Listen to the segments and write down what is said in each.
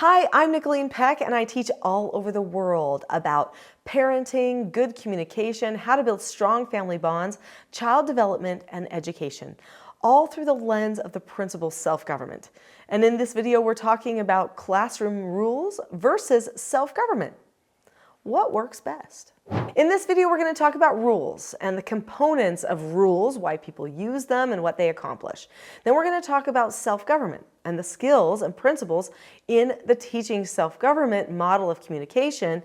Hi, I'm Nicholeen Peck, and I teach all over the world about parenting, good communication, how to build strong family bonds, child development, and education, all through the lens of the principle self-government. And in this video, we're talking about classroom rules versus self-government. What works best? In this video, we're going to talk about rules and the components of rules, why people use them and what they accomplish. Then we're going to talk about self-government and the skills and principles in the teaching self-government model of communication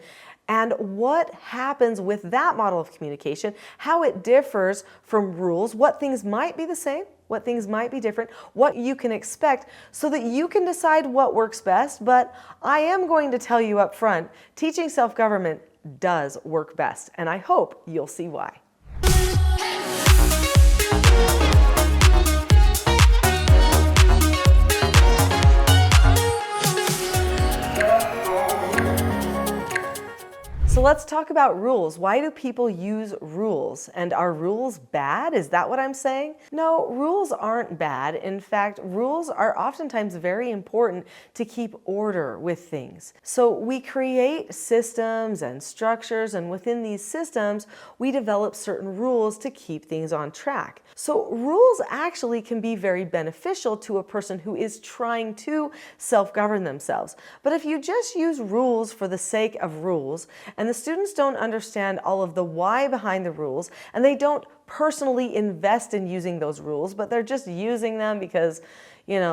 and what happens with that model of communication, how it differs from rules, what things might be the same, what things might be different, what you can expect so that you can decide what works best. But I am going to tell you up front, teaching self-government does work best, and I hope you'll see why. So let's talk about rules. Why do people use rules? And are rules bad? Is that what I'm saying? No, rules aren't bad. In fact, rules are oftentimes very important to keep order with things. So we create systems and structures, and within these systems, we develop certain rules to keep things on track. So rules actually can be very beneficial to a person who is trying to self-govern themselves. But if you just use rules for the sake of rules, and the students don't understand all of the why behind the rules, and they don't personally invest in using those rules, but they're just using them because,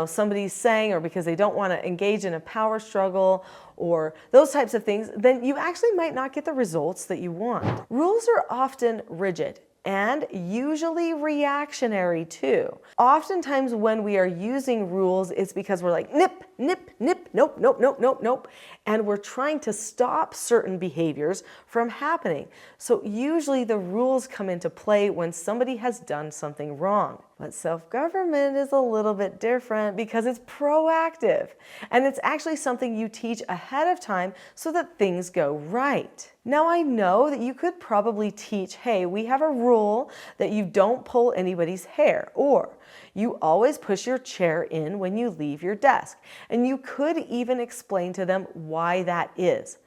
somebody's saying, or because they don't want to engage in a power struggle or those types of things, then you actually might not get the results that you want. Rules are often rigid and usually reactionary too. Oftentimes when we are using rules, it's because we're like, nip, nip, nip, nope, nope, nope, nope, nope. And we're trying to stop certain behaviors from happening. So usually the rules come into play when somebody has done something wrong. But self-government is a little bit different because it's proactive. And it's actually something you teach ahead of time so that things go right. Now I know that you could probably teach, hey, we have a rule that you don't pull anybody's hair, or you always push your chair in when you leave your desk. And you could even explain to them why that is.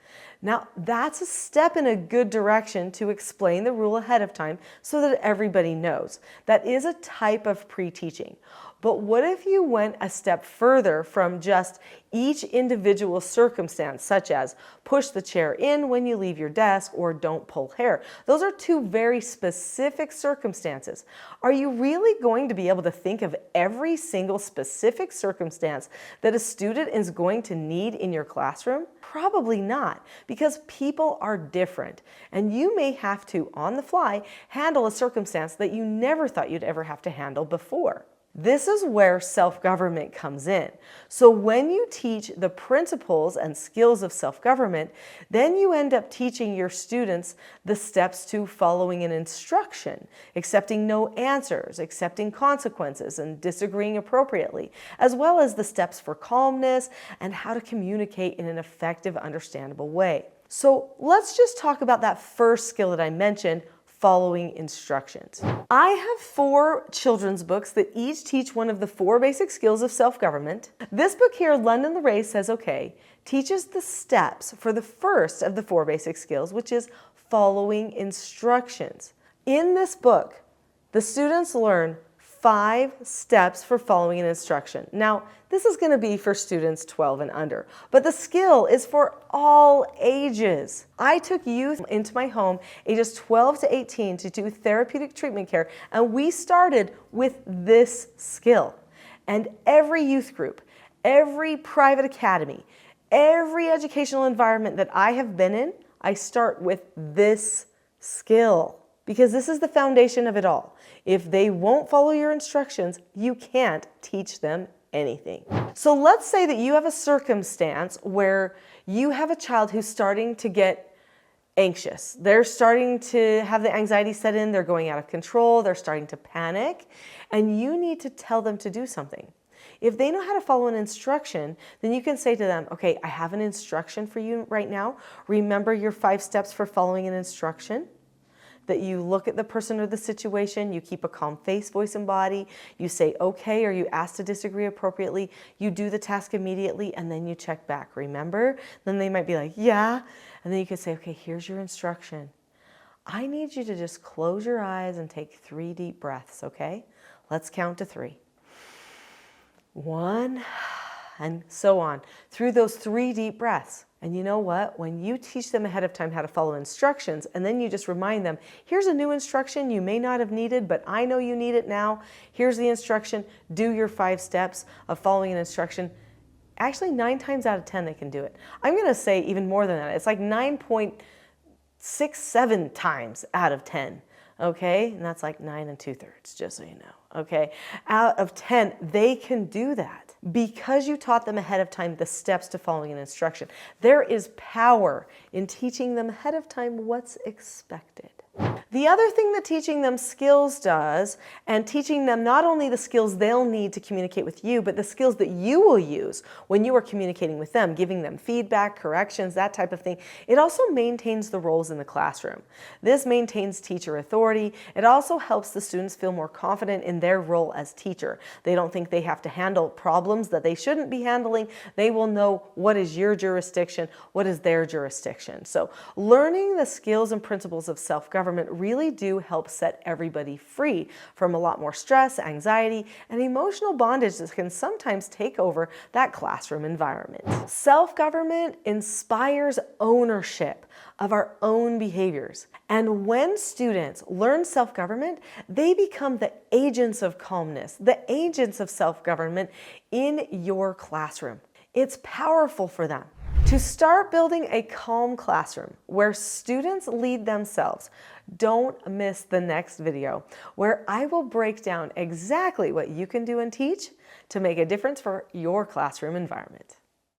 Now, that's a step in a good direction to explain the rule ahead of time so that everybody knows. That is a type of pre-teaching. But what if you went a step further from just each individual circumstance, such as push the chair in when you leave your desk or don't pull hair? Those are two very specific circumstances. Are you really going to be able to think of every single specific circumstance that a student is going to need in your classroom? Probably not, because people are different, and you may have to, on the fly, handle a circumstance that you never thought you'd ever have to handle before. This is where self-government comes in. So when you teach the principles and skills of self-government, then you end up teaching your students the steps to following an instruction, accepting no answers, accepting consequences, and disagreeing appropriately, as well as the steps for calmness and how to communicate in an effective, understandable way. So let's just talk about that first skill that I mentioned, following instructions. I have 4 children's books that each teach one of the 4 basic skills of self-government. This book here, London the Race Says Okay, teaches the steps for the first of the 4 basic skills, which is following instructions. In this book, the students learn 5 steps for following an instruction. Now, this is going to be for students 12 and under, but the skill is for all ages. I took youth into my home, ages 12 to 18, to do therapeutic treatment care, and we started with this skill. And every youth group, every private academy, every educational environment that I have been in, I start with this skill, because this is the foundation of it all. If they won't follow your instructions, you can't teach them anything. So let's say that you have a circumstance where you have a child who's starting to get anxious. They're starting to have the anxiety set in, they're going out of control, they're starting to panic, and you need to tell them to do something. If they know how to follow an instruction, then you can say to them, okay, I have an instruction for you right now. Remember your 5 steps for following an instruction? that you look at the person or the situation, you keep a calm face, voice, and body, you say okay, or you ask to disagree appropriately, you do the task immediately, and then you check back, remember? Then they might be like, yeah, and then you could say, okay, here's your instruction. I need you to just close your eyes and take 3 deep breaths, okay? Let's count to 3. 1, and so on, through those 3 deep breaths. And you know what? When you teach them ahead of time how to follow instructions, and then you just remind them, here's a new instruction you may not have needed, but I know you need it now. Here's the instruction. Do your 5 steps of following an instruction. Actually, 9 times out of 10, they can do it. I'm going to say even more than that. It's like 9.67 times out of 10. Okay? And that's like 9 2/3, just so you know. Okay? Out of 10, they can do that because you taught them ahead of time the steps to following an instruction. There is power in teaching them ahead of time what's expected. The other thing that teaching them skills does, and teaching them not only the skills they'll need to communicate with you, but the skills that you will use when you are communicating with them, giving them feedback, corrections, that type of thing, it also maintains the roles in the classroom. This maintains teacher authority. It also helps the students feel more confident in their role as teacher. They don't think they have to handle problems that they shouldn't be handling. They will know what is your jurisdiction, what is their jurisdiction. So learning the skills and principles of self-government really do help set everybody free from a lot more stress, anxiety, and emotional bondage that can sometimes take over that classroom environment. Self-government inspires ownership of our own behaviors. And when students learn self-government, they become the agents of calmness, the agents of self-government in your classroom. It's powerful for them. To start building a calm classroom where students lead themselves, don't miss the next video where I will break down exactly what you can do and teach to make a difference for your classroom environment.